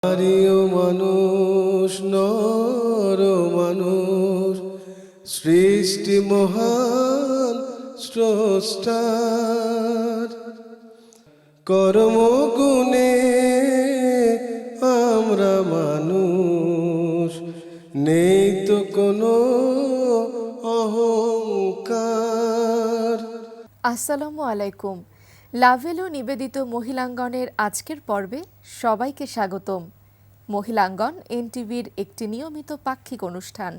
নারী ও মানুষ, নর ও মানুষ, সৃষ্টি মহান স্রষ্টার। কর্মগুণে আমরা মানুষ, নেই তো কোনো অহংকার। আসসালামু আলাইকুম। লাভেলো নিবেদিত মহিলাঙ্গনের আজকের পর্বে সবাইকে স্বাগতম। মহিলাঙ্গন এনটিভির একটি নিয়মিত পাক্ষিক অনুষ্ঠান।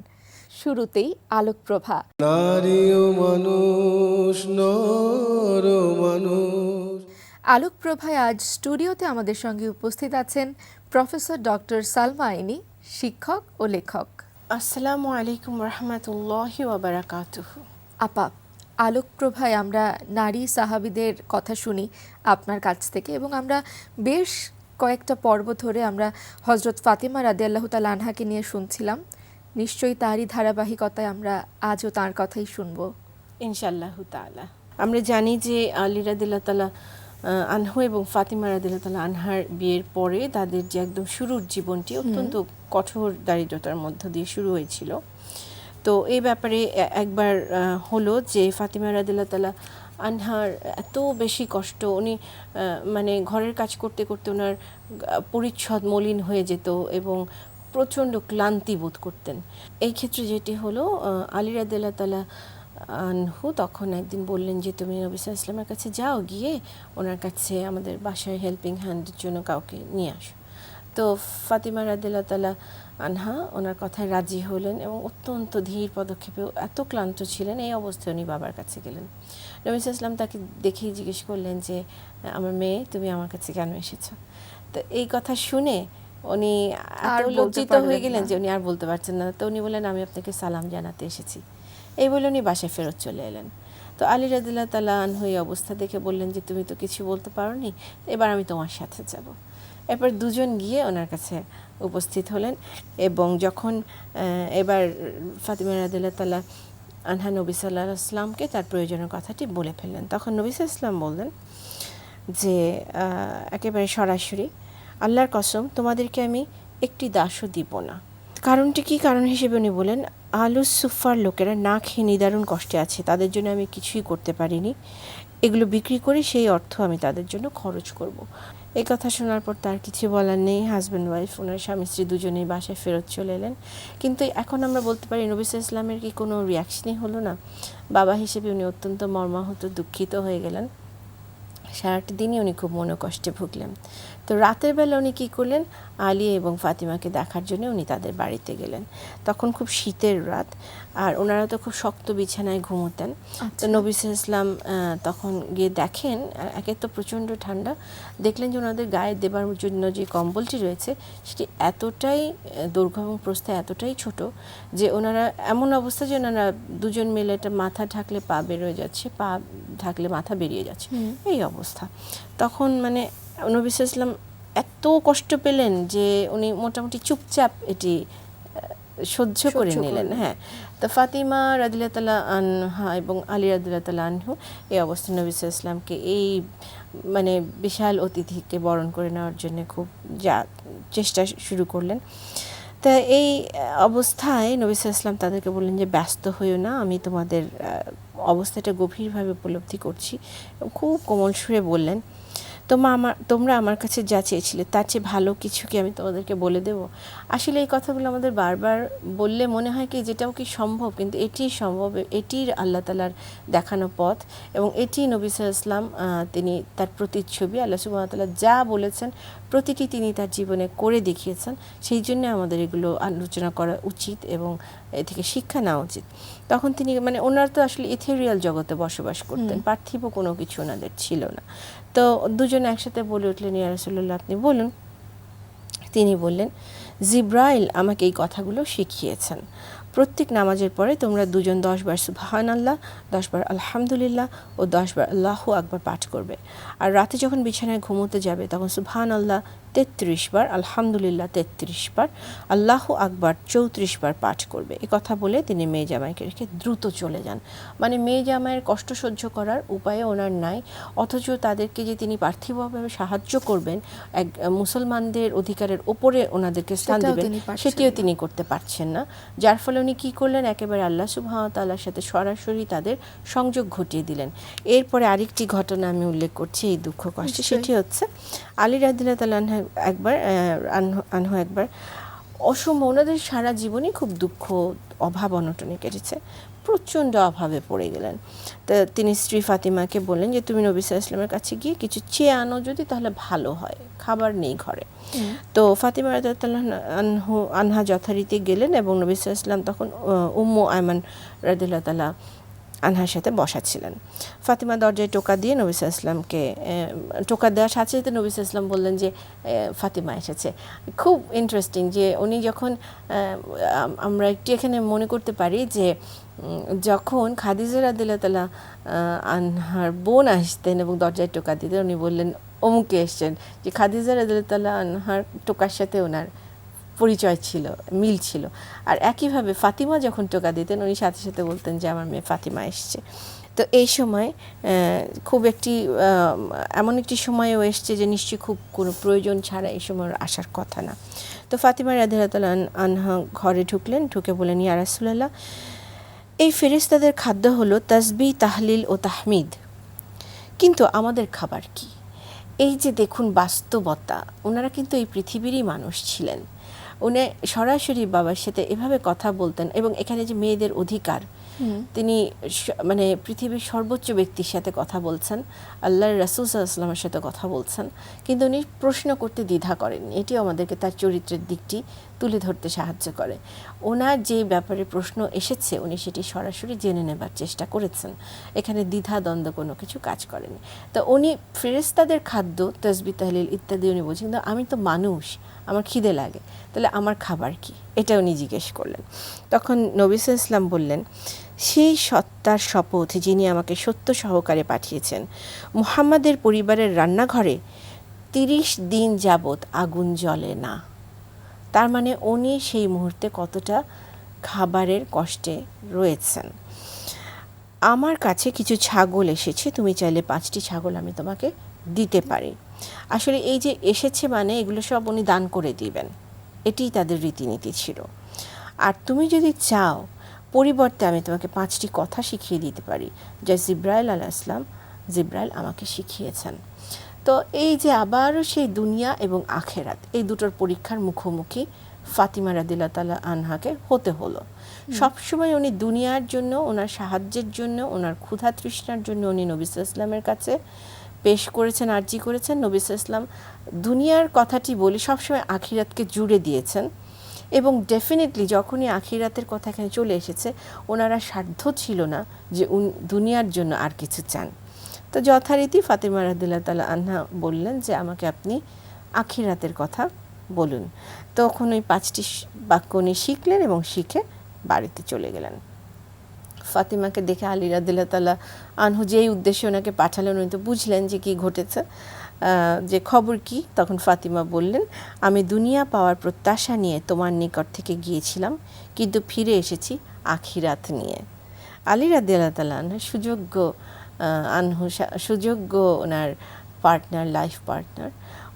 শুরুতেই আলোকপ্রভা। নারী ও মানুষ, নর ও মানুষ। আলোকপ্রভায় আজ স্টুডিওতে আমাদের সঙ্গে উপস্থিত আছেন প্রফেসর ডক্টর সালমা আইনি, শিক্ষক ও লেখক। আসসালামু আলাইকুম রহমতুল্লাহি ওয়া বারাকাতুহু। আপা, আলোকপ্রভায় আমরা নারী সাহাবীদের কথা শুনি আপনার কাছ থেকে, এবং আমরা বেশ কয়েকটা পর্ব ধরে আমরা হজরত ফাতিমা রাদিয়াল্লাহু তাআলা আনহাকে নিয়ে শুনছিলাম। নিশ্চয়ই তারই ধারাবাহিকতায় আমরা আজও তার কথাই শুনবো ইনশাআল্লাহ তাআলা। আমরা জানি যে আলী রাদিয়াল্লাহু তাআলা আনহু এবং ফাতিমা রাদিয়াল্লাহু তাআলা আনহার বিয়ের পরে তাদের যে একদম শুরুর জীবনটি অত্যন্ত কঠোর দারিদ্রতার মধ্য দিয়ে শুরু হয়েছিল। তো এই ব্যাপারে একবার হলো যে ফাতিমা রাদিয়াল্লাহু তাআলা আনহার এত বেশি কষ্ট, উনি মানে ঘরের কাজ করতে করতে ওনার পরিচ্ছদ মলিন হয়ে যেত এবং প্রচণ্ড ক্লান্তি বোধ করতেন। এই ক্ষেত্রে যেটি হলো, আলী রাদিয়াল্লাহু তাআলা আনহু তখন একদিন বললেন যে তুমি নবী সাল্লাল্লাহু আলাইহি ওয়াসাল্লামের কাছে যাও, গিয়ে ওনার কাছে আমাদের বাসায় হেল্পিং হ্যান্ডের জন্য কাউকে নিয়ে আসো। তো ফাতিমা রাদিয়াল্লাহু তাআলা আনহা ওনার কথায় রাজি হলেন এবং অত্যন্ত ধীর পদক্ষেপে, এত ক্লান্ত ছিলেন, এই অবস্থায় উনি বাবার কাছে গেলেন। নবী সাল্লাল্লাহু আলাইহি ওয়াসাল্লাম তাকে দেখেই জিজ্ঞেস করলেন যে আমার মেয়ে, তুমি আমার কাছে কেন এসেছো? তো এই কথা শুনে উনি এত লজ্জিত হয়ে গেলেন যে উনি আর বলতে পারছেন না। তো উনি বললেন আমি আপনাকে সালাম জানাতে এসেছি। এই বলে উনি বাসায় ফেরত চলে এলেন। তো আলী রাদিয়াল্লাহু তাআলা আনহু এই অবস্থা দেখে বললেন যে তুমি তো কিছু বলতে পারোনি, এবার আমি তোমার সাথে যাব। এরপর দুজন গিয়ে ওনার কাছে উপস্থিত হলেন এবং যখন এবার ফাতিমা রাদিয়াল্লাহু তাআলা আনহা নবী সাল্লাল্লাহু আলাইহি ওয়াসাল্লামকে তার প্রয়োজনের কথাটি বলে ফেললেন। তখন নবী সাল্লাল্লাহু আলাইহি ওয়াসাল্লাম বললেন যে একেবারে সরাসরি, আল্লাহর কসম তোমাদেরকে আমি একটি দাসও দিব না। কারণটি কি? কারণ হিসেবে উনি বলেন, আলুস সুফার লোকেরা না খেয়ে নিদারুণ কষ্টে আছে, তাদের জন্য আমি কিছুই করতে পারিনি, এগুলো বিক্রি করে সেই অর্থ আমি তাদের জন্য খরচ করব। এই কথা শোনার পর তার কিছু বলার নেই। হাজব্যান্ড ওয়াইফ, ওনার স্বামী স্ত্রী দুজনেই বাসায় ফেরত চলে এলেন। কিন্তু এখন আমরা বলতে পারি নবী সাল্লাল্লাহু আলাইহি ওয়াসাল্লামের কি কোনো রিয়াকশনই হলো না? বাবা হিসেবে উনি অত্যন্ত মর্মাহত, দুঃখিত হয়ে গেলেন। সারাটি দিনই উনি খুব মনোকষ্টে ভুগলেন। তো রাতের বেলা উনি কী করলেন, আলী এবং ফাতিমাকে দেখার জন্য উনি তাদের বাড়িতে গেলেন। তখন খুব শীতের রাত, আর ওনারা তো খুব শক্ত বিছানায় ঘুমোতেন। তো নবী সাল্লাল্লাহু আলাইহি ওয়াসাল্লাম তখন গিয়ে দেখেন, একে তো প্রচণ্ড ঠান্ডা, দেখলেন যে ওনাদের গায়ে দেবার জন্য যে কম্বলটি রয়েছে সেটি এতটাই দৈর্ঘ্য এবং প্রস্থ এতটাই ছোট যে ওনারা এমন অবস্থা যে ওনারা দুজন মিলে এটা মাথা ঢাকলে পা বেরোয় যাচ্ছে, পা ঢাকলে মাথা বেরিয়ে যাচ্ছে, এই অবস্থা। তখন মানে নবী সাল্লাল্লাহু আলাইহি ওয়াসাল্লাম এত কষ্ট পেলেন যে উনি মোটামুটি চুপচাপ এটি সহ্য করে নিলেন। হ্যাঁ, তো ফাতিমা রাদিয়াল্লাহু তাআলা আনহা এবং আলী রাদিয়াল্লাহু তাআলা আনহু এই অবস্থায় নবী সাল্লাল্লাহু আলাইহি ওয়াসাল্লামকে এই মানে বিশাল অতিথিকে বরণ করে নেওয়ার জন্য খুব চেষ্টা শুরু করলেন। তা এই অবস্থায় নবী সাল্লাল্লাহু আলাইহি ওয়াসাল্লাম তাদেরকে বললেন যে ব্যস্ত হইও না, আমি তোমাদের অবস্থাটা গভীরভাবে উপলব্ধি করছি। খুব কোমল সুরে বললেন, তোমরা আমার কাছে যা চেয়েছিলে তার চেয়ে ভালো কিছু কি আমি তোমাদেরকে বলে দেব? আসলে এই কথাগুলো আমাদের বারবার বললে মনে হয় কি যেটাও কি সম্ভব, কিন্তু এটি সম্ভব, এটির আল্লাহ তাআলার দেখানো পথ এবং এটি নবী সাল্লাল্লাহু আলাইহি ওয়াসাল্লাম তিনি তার প্রতিচ্ছবি। আল্লাহ সুবহানাহু ওয়া তাআলা যা বলেছেন প্রতিটি তিনি তার জীবনে করে দেখিয়েছেন, সেই জন্য আমাদের এগুলো আলোচনা করা উচিত এবং এ থেকে শিক্ষা নেওয়া উচিত। তখন তিনি মানে ওনারা তো আসলে ইথেরিয়াল জগতে বসবাস করতেন, পার্থিব কোনো কিছু ওনাদের ছিল না। তো দুজনে একসাথে বলে উঠলেন, ইয়া রাসূলুল্লাহ আপনি বলুন। তিনি বললেন, জিব্রাইল আমাকে এই কথাগুলো শিখিয়েছেন, প্রত্যেক নামাজের পরে তোমরা দুজন 10 বার সুবহানাল্লাহ, 10 বার আলহামদুলিল্লাহ ও 10 বার আল্লাহু আকবার পাঠ করবে। আর রাতে যখন বিছানায় ঘুমোতে যাবে তখন সুবহানাল্লাহ 33 বার, আলহামদুলিল্লাহ 33 বার, আল্লাহু আকবার 34 বার পাঠ করবে। এ কথা বলে তিনি মেয়ে জামাইকে রেখে দ্রুত চলে যান। মানে মেয়ে জামাইয়ের কষ্ট সহ্য করার উপায় ওনার নাই, অথচ তাদেরকে যে তিনি পার্থিবভাবে সাহায্য করবেন, এক মুসলমানদের অধিকারের ওপরে ওনাদেরকে স্থান সেটাও দেবেন, তিনি পারছেন সেটিও না। তিনি করতে পারছেন না। যার ফলে উনি কী করলেন, একেবারে আল্লাহ সুবহানাহু ওয়া তাআলার সাথে সরাসরি তাদের সংযোগ ঘটিয়ে দিলেন। এরপরে আরেকটি ঘটনা আমি উল্লেখ করছি এই দুঃখ কষ্টে, নিশ্চয়ই। সেটি হচ্ছে আলী রাদিয়াল্লাহু তাআলা আনহু একবার অসম্ভব, ওনাদের সারা জীবনই খুব দুঃখ অভাব অনটনে কেটেছে, প্রচণ্ড অভাবে পড়ে গেলেন। তা তিনি স্ত্রী ফাতিমাকে বললেন যে তুমি নবী সাল্লাল্লাহু আলাইহি ওয়াসাল্লামের কাছে গিয়ে কিছু চেয়ে আনো, যদি তাহলে ভালো হয়, খাবার নেই ঘরে। তো ফাতিমা রাদিয়াল্লাহু আনহা যথারীতি গেলেন এবং নবী সাল্লাল্লাহু আলাইহি ওয়াসাল্লাম তখন উম্মু আয়মান রাদিয়াল্লাহু তাআলা আনহার সাথে বসা ছিলেন। ফাতিমা দরজায় টোকা দিয়ে নবী সাল্লাল্লাহু আলাইহি ওয়াসাল্লামকে টোকা দেওয়ার সাথে সাথে নবী সাল্লাল্লাহু আলাইহি ওয়াসাল্লাম বললেন যে ফাতিমা এসেছে। খুব ইন্টারেস্টিং যে উনি যখন আমরা একটু এখানে মনে করতে পারি যে যখন খাদিজা রাদিয়াল্লাহু তাআলা আনহার বোন আসতেন এবং দরজায় টোকা দিতেন, উনি বললেন অমুকে এসছেন, যে খাদিজা রাদিয়াল্লাহু তাআলা আনহার টোকার সাথে ওনার পরিচয় ছিল, মিল ছিল। আর একইভাবে ফাতিমা যখন টোকা দিতেন, উনি সাথে সাথে বলতেন যে আমার মেয়ে ফাতিমা এসছে। তো এই সময় খুব একটি এমন একটি সময়ও এসছে যে নিশ্চয়ই খুব কোনো প্রয়োজন ছাড়া এই সময় আসার কথা না। তো ফাতিমা রাদিয়াল্লাহু তাআলা আনহা ঘরে ঢুকলেন, ঢুকে বলেন ইয়া রাসূলুল্লাহ, এই ফেরেশতাদের খাদ্য হলো তাসবিহ, তাহলিল ও তাহমিদ, কিন্তু আমাদের খাবার কি? এই যে দেখুন বাস্তবতা, ওনারা কিন্তু এই পৃথিবীরই মানুষ ছিলেন। উনি সরাসরি বাবার সাথে এভাবে কথা বলতেন এবং এখানে যে মেয়েদের অধিকার, তিনি মানে পৃথিবীর সর্বোচ্চ ব্যক্তির সাথে কথা বলছেন, আল্লাহর রাসূল সাল্লাল্লাহু আলাইহি ওয়াসাল্লামের সাথে কথা বলছেন, কিন্তু উনি প্রশ্ন করতে দ্বিধা করেন। এটিও আমাদেরকে তার চরিত্রের দিকটি তুলে ধরতে সাহায্য করে। ওনার যে ব্যাপারে প্রশ্ন এসেছে উনি সেটি সরাসরি জেনে নেবার চেষ্টা করেছেন, এখানে দ্বিধা দ্বন্দ্ব কোনো কিছু কাজ করেনি। তো উনি ফেরেশতাদের খাদ্য তাসবিহ তাহলিল ইত্যাদি উনি বলছেন, কিন্তু আমি তো মানুষ, আমার খিদে লাগে, তাহলে আমার খাবার কি, এটা উনি জিজ্ঞেস করলেন। তখন নবী সাল্লাল্লাহু আলাইহি ওয়াসাল্লাম বললেন, সেই সত্তার শপথ যিনি আমাকে সত্য সহকারে পাঠিয়েছেন, মুহাম্মাদের পরিবারের রান্নাঘরে 30 দিন যাবৎ আগুন জ্বলে না। তার মানে উনি সেই মুহূর্তে কতটা খাবারের কষ্টে রয়েছেন। আমার কাছে কিছু ছাগল এসেছে, তুমি চাইলে 5টি ছাগল আমি তোমাকে দিতে পারি। আসলে এই যে এসেছে মানে এগুলো সব উনি দান করে দিবেন, এটিই তাদের রীতিনীতি ছিল। আর তুমি যদি চাও পরিবর্তে আমি তোমাকে 5টি কথা শিখিয়ে দিতে পারি, যা জিব্রাইল আলাইহিস সালাম আমাকে শিখিয়েছেন। তো এই যে আবারও সেই দুনিয়া এবং আখেরাত, এই দুটোর পরীক্ষার মুখোমুখি ফাতিমা রাদিয়াল্লাহু তাআলা আনহাকে হতে হলো। সবসময় উনি দুনিয়ার জন্য, ওনার সাহায্যের জন্য, ওনার ক্ষুধা তৃষ্ণার জন্য উনি নবী সাল্লাল্লাহু আলাইহি ওয়াসাল্লামের কাছে পেশ করেছেন, আরজি করেছেন। নবী সাল্লাল্লাহু আলাইহি ওয়াসাল্লাম দুনিয়ার কথাটি বলে সবসময় আখিরাতকে জুড়ে দিয়েছেন এবং ডেফিনেটলি যখনই আখিরাতের কথা এখানে চলে এসেছে, ওনারা সাধ্য ছিল না যে দুনিয়ার জন্য আর কিছু চান। তো যথারীতি ফাতিমা রাদিয়াল্লাহু তাআলা আনহা বললেন যে আমাকে আপনি আখিরাতের কথা বলুন। তখন ওই 5টি বাক্য উনি শিখলেন এবং শিখে বাড়িতে চলে গেলেন। ফাতিমাকে দেখে আলী রাদিয়াল্লাহু তাআলা আনহু যেই উদ্দেশ্যে ওনাকে পাঠালেন, উনি তো বুঝলেন যে কী ঘটেছে, যে খবর কি। তখন ফাতিমা বললেন, আমি দুনিয়া পাওয়ার প্রত্যাশা নিয়ে তোমার নিকট থেকে গিয়েছিলাম, কিন্তু ফিরে এসেছি আখিরাত নিয়ে। আলী রাদিয়াল্লাহু তাআলা সুযোগ্য ওনার পার্টনার, লাইফ পার্টনার,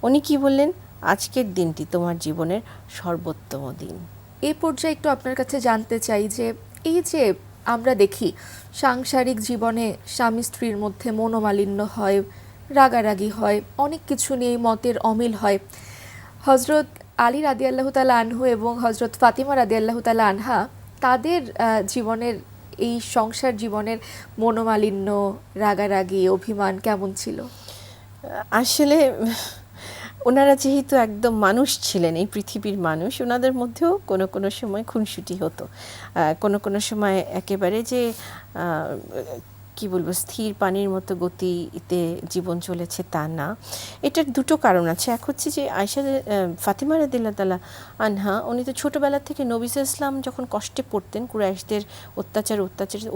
উনি কি বললেন, আজকের দিনটি তোমার জীবনের সর্বোত্তম দিন। এই পর্যায়ে একটু আপনার কাছে জানতে চাই যে এই যে আমরা দেখি সাংসারিক জীবনে স্বামী স্ত্রীর মধ্যে মনোমালিন্য হয়, রাগারাগি হয়, অনেক কিছু নিয়ে মতের অমিল হয়। হজরত আলী রাদিয়াল্লাহু তাআলা আনহু এবং হজরত ফাতিমা রাদিয়াল্লাহু তাআলা আনহা, তাদের জীবনের এই সংসার জীবনের মনোমালিন্য, রাগারাগি, অভিমান কেমন ছিল? আসলে ওনারা যেহেতু একদম মানুষ ছিলেন, এই পৃথিবীর মানুষ, ওনাদের মধ্যেও কোনো কোনো সময় খুনসুটি হতো, কোনো কোনো সময় একেবারে যে কি বলবো স্থির পানির মতো গতিতে জীবন চলেছে তা না। এটার দুটো কারণ আছে। এক হচ্ছে যে ফাতিমা রাদিয়াল্লাহু তাআলা আনহা উনি তো ছোটবেলা থেকে নবী সাল্লাল্লাহু আলাইহি ওয়াসাল্লাম যখন কষ্টে পড়তেন, কুরাইশদের অত্যাচার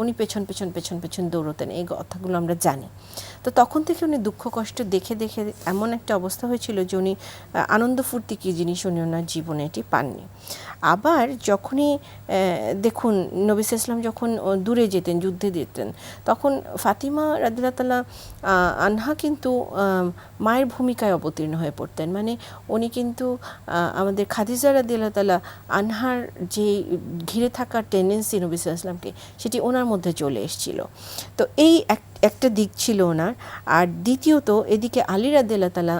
উনি পেছন পেছন পেছন পেছন দৌড়তেন, এই কথাগুলো আমরা জানি। তো তখন থেকে উনি দুঃখ কষ্ট দেখে দেখে এমন একটা অবস্থা হয়েছিল যে উনি আনন্দ ফুর্তি কী জিনিস উনি ওনার জীবনে এটি পাননি। আবার যখনই দেখুন নবী সাল্লাল্লাহু আলাইহি ওয়াসাল্লাম যখন দূরে যেতেন, যুদ্ধে যেতেন, তখন ফাতিমা রাদিয়াল্লাহু তাআলা আনহা কিন্তু মায়ের ভূমিকায় অবতীর্ণ হয়ে পড়তেন। মানে উনি কিন্তু আমাদের খাদিজা রাদিয়াল্লাহু তাআলা আনহার যে ঘিরে থাকার টেন্ডেন্সি নবী সাল্লাল্লাহু আলাইহি ওয়াসাল্লামকে, সেটি ওনার মধ্যে চলে এসেছিল। তো এই একটা দিক ছিল ওনার। আর দ্বিতীয়ত এদিকে আলী রাদিয়াল্লাহু তাআলা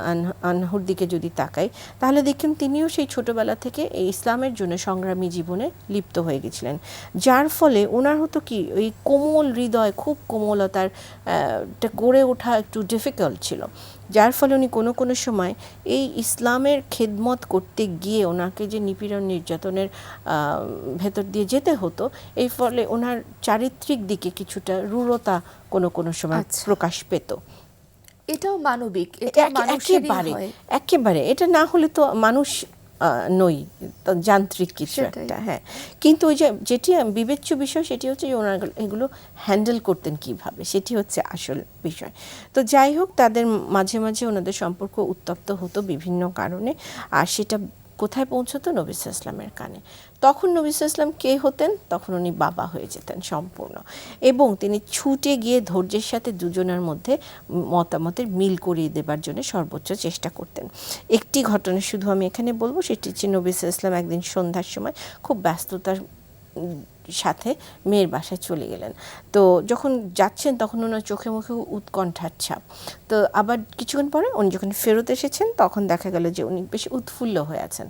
আনহুর দিকে যদি তাকাই, তাহলে দেখুন তিনিও সেই ছোটবেলা থেকে এই ইসলামের জন্য সংগ্রামী জীবনে লিপ্ত হয়ে গেছিলেন, যার ফলে ওনার হতো কি ওই কোমল হৃদয়, খুব কোমলতার গড়ে ওঠা একটু ডিফিকাল্ট ছিল, যার ফলে উনি কোনো কোনো সময় এই ইসলামের খেদমত করতে গিয়ে ওনাকে যে নিপীড়ন নির্যাতনের ভেতর দিয়ে যেতে হতো, এই ফলে ওনার চারিত্রিক দিকে কিছুটা রূঢ়তা কোনো কোনো সময় প্রকাশ পেত। এটাও মানবিক, এটা একেবারে একেবারে এটা না হলে তো মানুষ নই, যান্ত্রিক কিছু একটা। হ্যাঁ, কিন্তু ওই যে যেটি বিবেচ্য বিষয় সেটি হচ্ছে যে ওনারা এগুলো হ্যান্ডেল করতেন কিভাবে, সেটি হচ্ছে আসল বিষয়। তো যাই হোক, তাদের মাঝে মাঝে ওনাদের সম্পর্ক উত্তপ্ত হতো বিভিন্ন কারণে, আর সেটা কোথায় পৌঁছতো? নবী সাল্লাল্লাহু আলাইহি ওয়াসাল্লামের কানে। তখন নবী সাল্লাল্লাহু আলাইহি ওয়াসাল্লাম কে হতেন? তখন উনি বাবা হয়ে যেতেন সম্পূর্ণ, এবং তিনি ছুটে গিয়ে ধৈর্যের সাথে দুজনের মধ্যে মতামতের মিল করিয়ে দেবার জন্য সর্বোচ্চ চেষ্টা করতেন। একটি ঘটনা শুধু আমি এখানে বলবো, সেটি হচ্ছে নবী সাল্লাল্লাহু আলাইহি ওয়াসাল্লাম একদিন সন্ধ্যার সময় খুব ব্যস্ততার সাথে মেয়ের বাসায় চলে গেলেন। তো যখন যাচ্ছেন তখন ওনার চোখে মুখে উৎকণ্ঠার ছাপ। তো আবার কিছুক্ষণ পরে উনি যখন ফেরত এসেছেন তখন দেখা গেল যে উনি বেশ উৎফুল্ল হয়ে আছেন।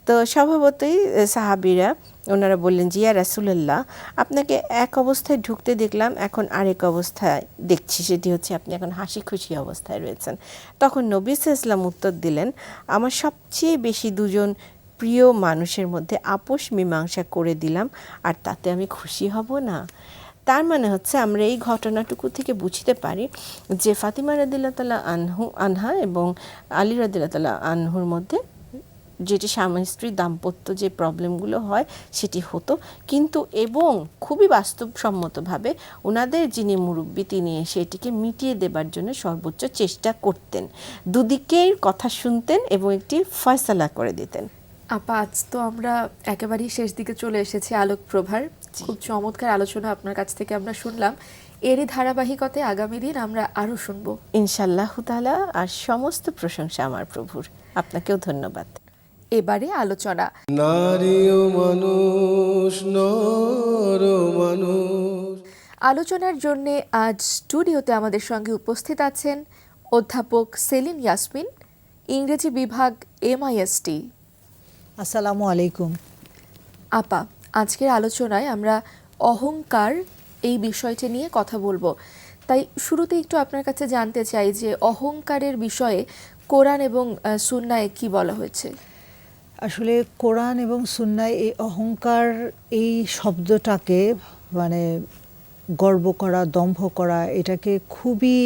তো স্বভাবতই সাহাবীরা ওনারা বললেন, যে ইয়া রাসূলুল্লাহ, আপনাকে এক অবস্থায় ঢুকতে দেখলাম, এখন আরেক অবস্থায় দেখছি, সেটি হচ্ছে আপনি এখন হাসি খুশি অবস্থায় রয়েছেন। তখন নবী সাল্লাল্লাহু আলাইহি ওয়াসাল্লাম উত্তর দিলেন, আমার সবচেয়ে বেশি দুজন প্রিয় মানুষের মধ্যে আপোষ মীমাংসা করে দিলাম, আর তাতে আমি খুশি হব না? তার মানে হচ্ছে আমরা এই ঘটনাটুকু থেকে বুঝতে পারি যে ফাতিমা রাদিয়াল্লাহু তাআলা আনহা এবং আলী রাদিয়াল্লাহু তাআলা আনহুর মধ্যে যেটি স্বামী স্ত্রী দাম্পত্য যে প্রবলেমগুলো হয় সেটি হতো, কিন্তু এবং খুবই বাস্তবসম্মতভাবে ওনাদের যিনি মুরব্বী তিনি সেটিকে মিটিয়ে দেবার জন্য সর্বোচ্চ চেষ্টা করতেন, দুদিকের কথা শুনতেন এবং একটি ফয়সালা করে দিতেন। আপা, আজ তো আমরা একেবারেই শেষ দিকে চলে এসেছি আলোক প্রভার। খুব চমৎকার আলোচনা আপনার কাছ থেকে আমরা শুনলাম। এরই ধারাবাহিকতায় আগামী দিন আমরা আরো শুনবো ইনশাআল্লাহ তাআলা। আর সমস্ত প্রশংসা আমার প্রভুর। আপনাকেও ধন্যবাদ। এবারে আলোচনা নারী ও মানুষ, নর ও মানুষ। আলোচনার জন্য আজ স্টুডিওতে আমাদের সঙ্গে উপস্থিত আছেন অধ্যাপক সেলিন ইয়াসমিন, ইংরেজি বিভাগ MIST। আসসালামু আলাইকুম। আপা, আজকের আলোচনায় আমরা অহংকার এই বিষয়টি নিয়ে কথা বলবো। তাই শুরুতে একটু আপনার কাছে জানতে চাই যে অহংকারের বিষয়ে কোরআন এবং সুন্নায় কি বলা হয়েছে? আসলে কোরআন এবং সুন্নায় এই অহংকার এই শব্দটাকে মানে গর্ব করা, দম্ভ করা, এটাকে খুবই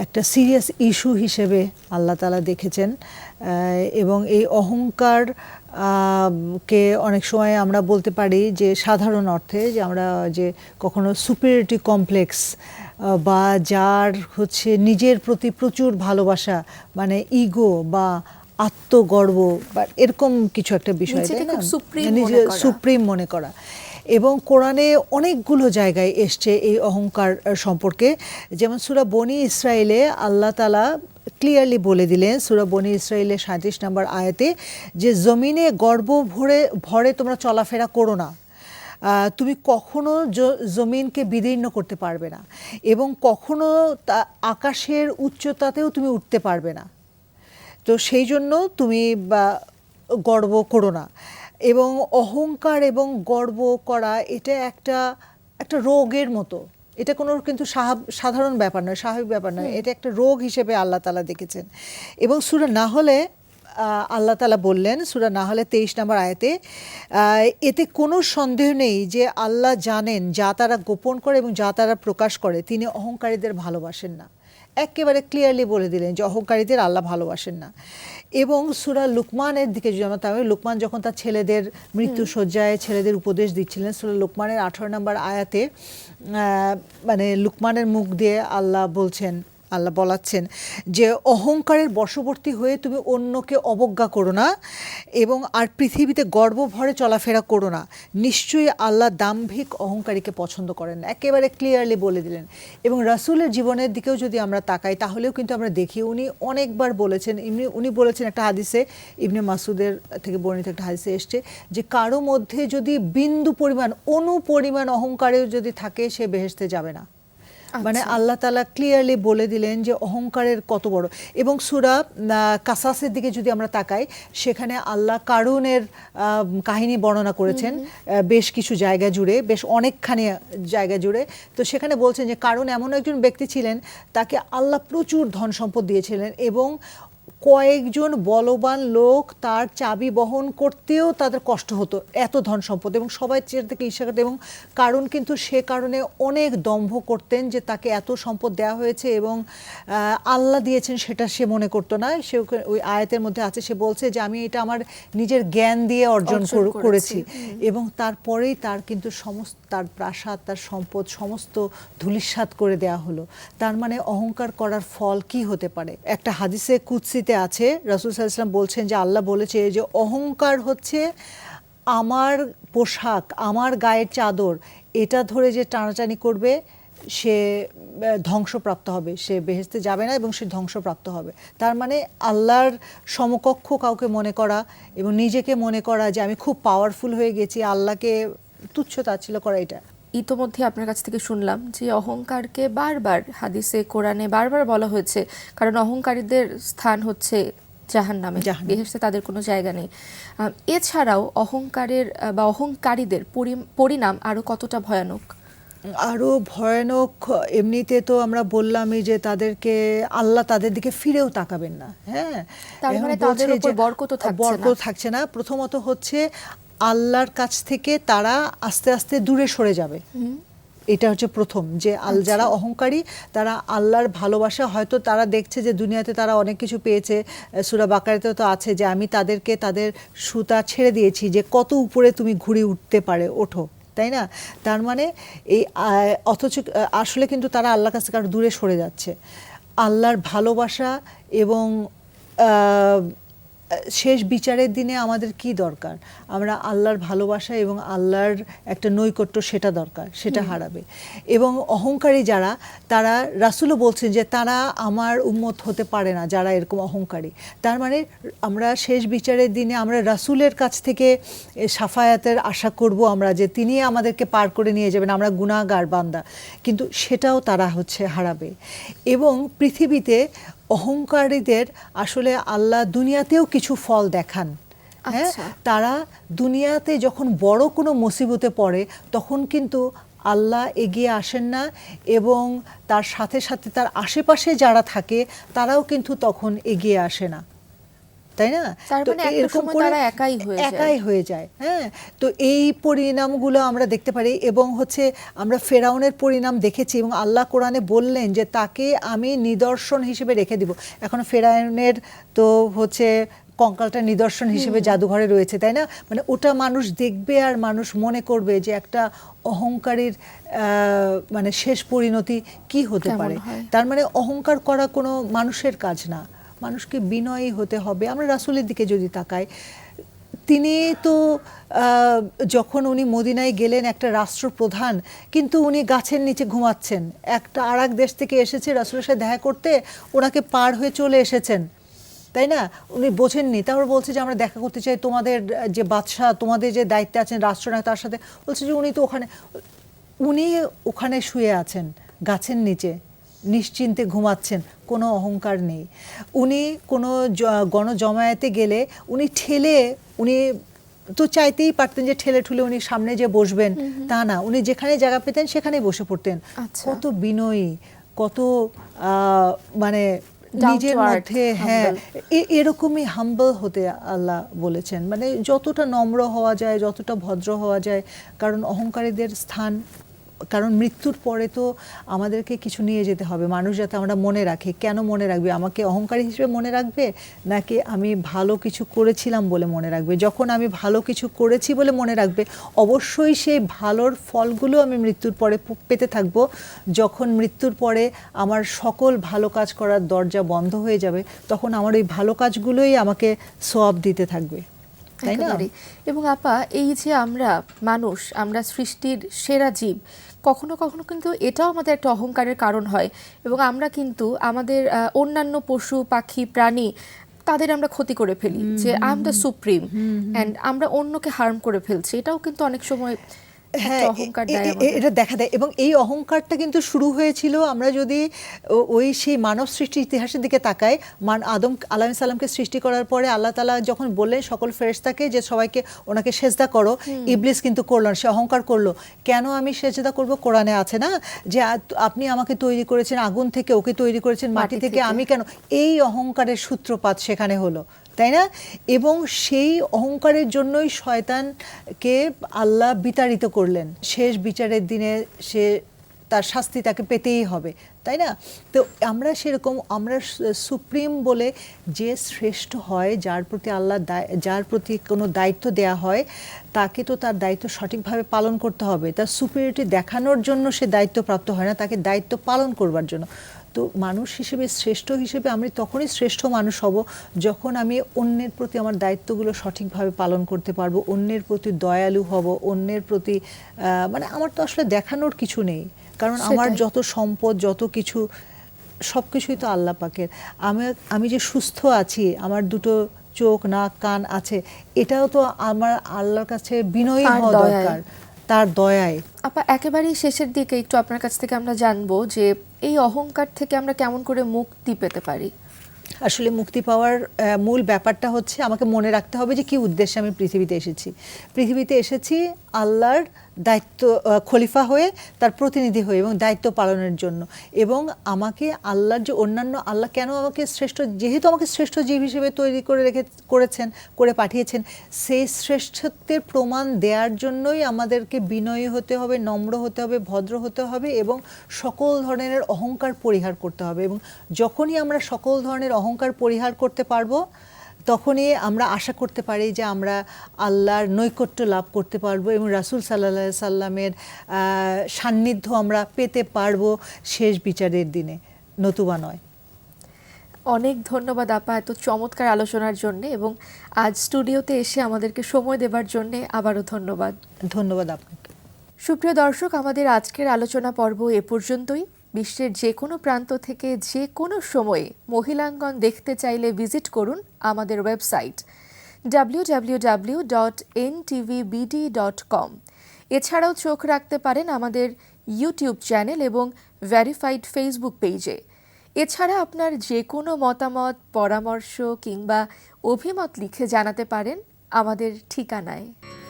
একটা সিরিয়াস ইস্যু হিসেবে আল্লাহ তাআলা দেখেছেন। এবং এই অহংকার কে অনেক সময় আমরা বলতে পারি যে সাধারণ অর্থে যে আমরা যে কখনো সুপিরিয়রিটি কমপ্লেক্স বা যার হচ্ছে নিজের প্রতি প্রচুর ভালোবাসা, মানে ইগো বা আত্মগর্ব বা এরকম কিছু একটা বিষয়, তাই না, নিজে সুপ্রিম মনে করা। এবং কোরআনে অনেকগুলো জায়গায় এসছে এই অহংকার সম্পর্কে। যেমন সূরা বনী ইসরাইলে আল্লাহ তাআলা ক্লিয়ারলি বলে দিলেন, সূরা বনী ইসরাইলের 37 নম্বর আয়াতে, যে জমিনে গর্ব ভরে তোমরা চলাফেরা করো না, তুমি কখনো জমিনকে বিদীর্ণ করতে পারবে না, এবং কখনো আকাশের উচ্চতাতেও তুমি উঠতে পারবে না। তো সেই জন্য তুমি গর্ব করো না। এবং অহংকার এবং গর্ব করা এটা একটা রোগের মতো, এটা কোনো কিন্তু সাধারণ ব্যাপার নয়, স্বাভাবিক ব্যাপার নয়, এটা একটা রোগ হিসেবে আল্লাহ তাআলা দেখেছেন। এবং সূরা নাহলে আল্লাহ তাআলা বললেন সূরা নাহলে 23 নম্বর আয়াতে, এতে কোনো সন্দেহ নেই যে আল্লাহ জানেন যা তারা গোপন করে এবং যা তারা প্রকাশ করে, তিনি অহংকারীদের ভালোবাসেন না। একেবারে ক্লিয়ারলি বলে দিলেন যে অহংকারীদের আল্লাহ ভালোবাসেন না। এবং সূরা লুকমানের দিকে যদি আমরা তাহলে, লুকমান যখন তার ছেলেদের মৃত্যুশয্যায় ছেলেদের উপদেশ দিচ্ছিলেন, সূরা লুকমানের 18 নম্বর আয়াতে মানে লুকমানের মুখ দিয়ে আল্লাহ বলাচ্ছেন যে অহংকারের বশবর্তী হয়ে তুমি অন্যকে অবজ্ঞা করো না এবং আর পৃথিবীতে গর্ব ভরে চলাফেরা করো না, নিশ্চয়ই আল্লাহ দাম্ভিক অহংকারীকে পছন্দ করেন না। একেবারে ক্লিয়ারলি বলে দিলেন। এবং রাসূলের জীবনের দিকেও যদি আমরা তাকাই তাহলেও কিন্তু আমরা দেখি উনি অনেকবার বলেছেন, উনি বলেছেন একটা হাদিসে, ইবনে মাসুদের থেকে বর্ণিত একটা হাদিসে এসছে যে কারো মধ্যে যদি বিন্দু পরিমাণ অনুপরিমাণ অহংকারেও যদি থাকে সে বেহেশতে যাবে না। মানে আল্লাহ তাআলা ক্লিয়ারলি বলে দিলেন যে অহংকারের কত বড়। এবং সূরা কাসাসের দিকে যদি আমরা তাকাই সেখানে আল্লাহ কারুনের কাহিনী বর্ণনা করেছেন বেশ কিছু জায়গা জুড়ে, বেশ অনেকখানি জায়গা জুড়ে। তো সেখানে বলছেন যে কারুন এমন একজন ব্যক্তি ছিলেন তাকে আল্লাহ প্রচুর ধন সম্পদ দিয়েছিলেন এবং কয়েকজন বলবান লোক তার চাবি বহন করতেও তাদের কষ্ট হতো, এত ধন সম্পদ, এবং সবাই চেয়ে থেকে ঈর্ষা করতেন। এবং কারণ কিন্তু সে কারণে অনেক দম্ভ করতেন যে তাকে এত সম্পদ দেওয়া হয়েছে এবং আল্লাহ দিয়েছেন সেটা সে মনে করতো না। সে ওই আয়াতের মধ্যে আছে, সে বলছে যে আমি এটা আমার নিজের জ্ঞান দিয়ে অর্জন করেছি। এবং তারপরেই তার কিন্তু সমস্ত তার প্রাসাদ, তার সম্পদ সমস্ত ধূলিসাৎ করে দেয়া হলো। তার মানে অহংকার করার ফল কি হতে পারে? একটা হাদিসে কুদসিতে আছে, রাসূল সাল্লাল্লাহু আলাইহি ওয়াসাল্লাম বলছেন যে আল্লাহ বলেছে যে অহংকার হচ্ছে আমার পোশাক, আমার গায়ের চাদর, এটা ধরে যে টানাটানি করবে সে ধ্বংসপ্রাপ্ত হবে, সে বেহেশতে যাবে না এবং সে ধ্বংসপ্রাপ্ত হবে। তার মানে আল্লাহর সমকক্ষ কাউকে মনে করা এবং নিজেকে মনে করা যে আমি খুব পাওয়ারফুল হয়ে গেছি, আল্লাহকে তুচ্ছ তাচ্ছিল্য করা, এটা। ইতোমধ্যে আপনার কাছ থেকে শুনলাম যে অহংকারকে বারবার হাদিসে কোরআনে বারবার বলা হয়েছে, কারণ অহংকারীদের স্থান হচ্ছে জাহান্নামে, বেহেশতে তাদের কোনো জায়গা নেই। এছাড়াও অহংকারের বা অহংকারীদের পরিণাম আরো কতটা ভয়ানক? আরো ভয়ানক এমনিতে তো আমরা বললামই যে তাদেরকে আল্লাহ তাদের দিকে ফিরেও তাকাবেন না। হ্যাঁ, তার মানে তাদের উপর বরকত থাকছে না। প্রথমত হচ্ছে আল্লাহর কাছ থেকে তারা আস্তে আস্তে দূরে সরে যাবে। এটা হচ্ছে প্রথম, যে যারা অহংকারী তারা আল্লাহর ভালোবাসা, হয়তো তারা দেখছে যে দুনিয়াতে তারা অনেক কিছু পেয়েছে, সূরা বাকারাতে তো আছে যে আমি তাদেরকে তাদের সুতা ছেড়ে দিয়েছি যে কত উপরে তুমি ঘুরে উঠতে পারে, ওঠো, তাই না? তার মানে এই অথচ আসলে কিন্তু তারা আল্লাহর কাছ থেকে আরো দূরে সরে যাচ্ছে। আল্লাহর ভালোবাসা এবং শেষ বিচারের দিনে আমাদের কি দরকার? আমরা আল্লাহর ভালোবাসা এবং আল্লাহর একটা নৈকট্য, সেটা দরকার, সেটা হারাবে। এবং অহংকারী যারা, তারা রাসূলও বলছেন যে তারা আমার উম্মত হতে পারে না যারা এরকম অহংকারী। তার মানে আমরা শেষ বিচারের দিনে আমরা রাসূলের কাছ থেকে শাফায়াতের আশা করব আমরা, যে তিনি আমাদেরকে পার করে নিয়ে যাবেন, আমরা গুনাহগার বান্দা, কিন্তু সেটাও তারা হারাবে। এবং পৃথিবীতে অহংকারীদের আসলে আল্লাহ দুনিয়াতেও কিছু ফল দেখান। হ্যাঁ, তারা দুনিয়াতে যখন বড় কোনো মুসিবতে পড়ে তখন কিন্তু আল্লাহ এগিয়ে আসেন না এবং তার সাথে সাথে তার আশেপাশে যারা থাকে তারাও কিন্তু তখন এগিয়ে আসে না, তাই না? তো এরকম করে একাই হয়ে যায়। হ্যাঁ, তো এই পরিণামগুলো আমরা দেখতে পারি। এবং হচ্ছে আমরা ফেরাউনের পরিণাম দেখেছি এবং আল্লাহ কোরআনে বললেন যে তাকে আমি নিদর্শন হিসেবে রেখে দিব। এখন ফেরাউনের তো হচ্ছে কঙ্কালটা নিদর্শন হিসেবে জাদুঘরে রয়েছে, তাই না? মানে ওটা মানুষ দেখবে আর মানুষ মনে করবে যে একটা অহংকারীর মানে শেষ পরিণতি কি হতে পারে। তার মানে অহংকার করা কোনো মানুষের কাজ না, মানুষকে বিনয়ী হতে হবে। আমরা রাসূলের দিকে যদি তাকাই, তিনি তো যখন উনি মদিনায় গেলেন একটা রাষ্ট্রপ্রধান, কিন্তু উনি গাছের নিচে ঘুমাচ্ছেন। একটা আরেক দেশ থেকে এসেছে রাসূলের সাথে দেখা করতে, ওনাকে পার হয়ে চলে এসেছেন, তাই না? উনি বোঝেননি, তারপর বলছে যে আমরা দেখা করতে চাই তোমাদের যে বাদশাহ, তোমাদের যে দায়িত্বে আছেন রাষ্ট্রনায়ক, তার সাথে। বলছে যে উনি ওখানে শুয়ে আছেন গাছের নিচে, নিশ্চিন্তে ঘুমাচ্ছেন, কোনো অহংকার নেই। উনি কোনো গণজমায়েতে গেলে উনি তো চাইতেই পারতেন যে ঠেলে ঠুলে উনি সামনে যে বসবেন, তা না, উনি যেখানে জায়গা পেতেন সেখানেই বসে পড়তেন। কত বিনয়ী, কত মানে Down নিজের to earth, মধ্যে, হ্যাঁ, humble. এরকমই হাম্বল হতে আল্লাহ বলেছেন, মানে যতটা নম্র হওয়া যায়, যতটা ভদ্র হওয়া যায়। কারণ অহংকারীদের স্থান, কারণ মৃত্যুর পরে তো আমাদেরকে কিছু নিয়ে যেতে হবে, মানুষ যাতে আমরা মনে রাখি। কেন মনে রাখবে? আমাকে অহংকারী হিসেবে মনে রাখবে, নাকি আমি ভালো কিছু করেছিলাম বলে মনে রাখবে? যখন আমি ভালো কিছু করেছি বলে মনে রাখবে, অবশ্যই সেই ভালোর ফলগুলো আমি মৃত্যুর পরে পেতে থাকবো। যখন মৃত্যুর পরে আমার সকল ভালো কাজ করার দরজা বন্ধ হয়ে যাবে, তখন আমার ওই ভালো কাজগুলোই আমাকে সওয়াব দিতে থাকবে, তাই না? একেবারেই। এবং আপা, এই যে আমরা মানুষ, আমরা সৃষ্টির সেরা জীব, কখনো কখনো কিন্তু এটাও আমাদের একটা অহংকারের কারণ হয়, এবং আমরা কিন্তু আমাদের অন্যান্য পশু পাখি প্রাণী তাদের আমরা ক্ষতি করে ফেলি, যে I am the supreme and আমরা অন্যকে হার্ম করে ফেলছি। এটাও কিন্তু অনেক সময় হ্যাঁ, একটা অহংকার দেয় আমাদের। এটা দেখা দেয়। এবং এই অহংকারটা কিন্তু শুরু হয়েছিল, আমরা যদি ওই সেই মানব সৃষ্টির ইতিহাসের দিকে তাকাই, আদম আলাইহিস সালামকে সৃষ্টি করার পরে আল্লাহ তাআলা যখন বললেন সকল ফেরেশতাকে যে সবাইকে ওনাকে সেজদা করো, ইবলিস কিন্তু করলো না, সে অহংকার করলো। কেন আমি সেজদা করব? কোরআনে আছে না যে আপনি আমাকে তৈরি করেছেন আগুন থেকে, ওকে তৈরি করেছেন মাটি থেকে, আমি কেন? এই অহংকারের সূত্রপাত সেখানে হলো, তাই না? এবং সেই অহংকারের জন্যই শয়তানকে আল্লাহ বিতাড়িত করলেন। শেষ বিচারের দিনে সে তার শাস্তি তাকে পেতেই হবে, তাই না? তো আমরা সেরকম, আমরা সুপ্রিম বলে যে শ্রেষ্ঠ হয়, যার প্রতি আল্লাহ যার প্রতি কোনো দায়িত্ব দেয়া হয়, তাকে তো তার দায়িত্ব সঠিকভাবে পালন করতে হবে। তার সুপিরিয়রিটি দেখানোর জন্য সে দায়িত্বপ্রাপ্ত হয় না, তাকে দায়িত্ব পালন করবার জন্য। তো মানুষ হিসেবে, শ্রেষ্ঠ হিসেবে আমি তখনই শ্রেষ্ঠ মানুষ হব যখন আমি অন্যের প্রতি আমার দায়িত্বগুলো সঠিকভাবে পালন করতে পারবো, অন্যের প্রতি দয়ালু হব, অন্যের প্রতি মানে আমার তো আসলে দেখানোর কিছু নেই, কারণ আমার যত সম্পদ, যত কিছু, সব কিছুই তো আল্লাহ পাকের। আমি যে সুস্থ আছি, আমার দুটো চোখ, নাক, কান আছে, এটাও তো আমার আল্লাহর কাছে বিনয়ী হওয়া দরকার, তার দয়ায়। আপা, একেবারেই শেষের দিকে একটু আপনার কাছ থেকে আমরা জানবো যে এই অহংকার থেকে আমরা কেমন করে মুক্তি পেতে পারি। আসলে মুক্তি পাওয়ার মূল ব্যাপারটা হচ্ছে আমাকে মনে রাখতে হবে যে কি উদ্দেশ্যে আমি পৃথিবীতে এসেছি। পৃথিবীতে এসেছি আল্লাহর দায়িত্ব, খলিফা হয়ে, তার প্রতিনিধি হয়ে, এবং দায়িত্ব পালনের জন্য। এবং আমাকে আল্লাহর যে অন্যান্য, আল্লাহ কেন আমাকে শ্রেষ্ঠ, যেহেতু আমাকে শ্রেষ্ঠ জীব হিসেবে তৈরি করে পাঠিয়েছেন, সেই শ্রেষ্ঠত্বের প্রমাণ দেওয়ার জন্যই আমাদেরকে বিনয়ী হতে হবে, নম্র হতে হবে, ভদ্র হতে হবে, এবং সকল ধরনের অহংকার পরিহার করতে হবে। এবং যখনই আমরা সকল ধরনের অহংকার পরিহার করতে পারবো, তখনই আমরা আশা করতে পারি যে আমরা আল্লাহর নৈকট্য লাভ করতে পারবো, এবং রাসূল সাল্লাল্লাহু আলাইহি সাল্লামের সান্নিধ্য আমরা পেতে পারবো শেষ বিচারের দিনে, নতুবা নয়। অনেক ধন্যবাদ আপা এত চমৎকার আলোচনার জন্য, এবং আজ স্টুডিওতে এসে আমাদেরকে সময় দেবার জন্য আবারও ধন্যবাদ। ধন্যবাদ আপনাকে। সুপ্রিয় দর্শক, আমাদের আজকের আলোচনা পর্ব এ পর্যন্তই। বিশ্বের যে কোনো প্রান্ত থেকে যে কোনো সময়ে মহিলাঙ্গন দেখতে চাইলে ভিজিট করুন আমাদের ওয়েবসাইট www.ntvbd.com। এছাড়াও চোখ রাখতে পারেন আমাদের ইউটিউব চ্যানেল এবং ভেরিফাইড ফেসবুক পেজে। এছাড়া আপনার যে কোনো মতামত, পরামর্শ কিংবা অভিমত লিখে জানাতে পারেন আমাদের ঠিকানায়।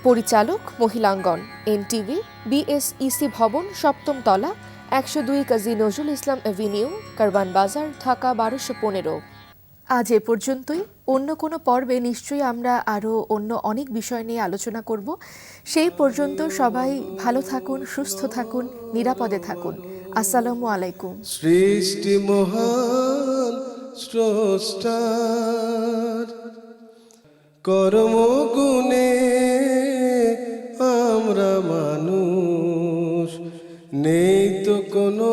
পরিচালক মহিলাঙ্গন, এনটিভি, বিএসইসি ভবন, 7ম তলা, 102 কাজী নজরুল ইসলাম এভিনিউ, কারওয়ান বাজার, ঢাকা 1215। আজ এ পর্যন্তই। অন্য কোনো পর্বে নিশ্চয়ই আমরা আরও অন্য অনেক বিষয় নিয়ে আলোচনা করব। সেই পর্যন্ত সবাই ভালো থাকুন, সুস্থ থাকুন, নিরাপদে থাকুন। আসসালামু আলাইকুম। সৃষ্টি মহান স্রষ্টার কর্মগুণে আমরা মানুষ, নেই তো কোনো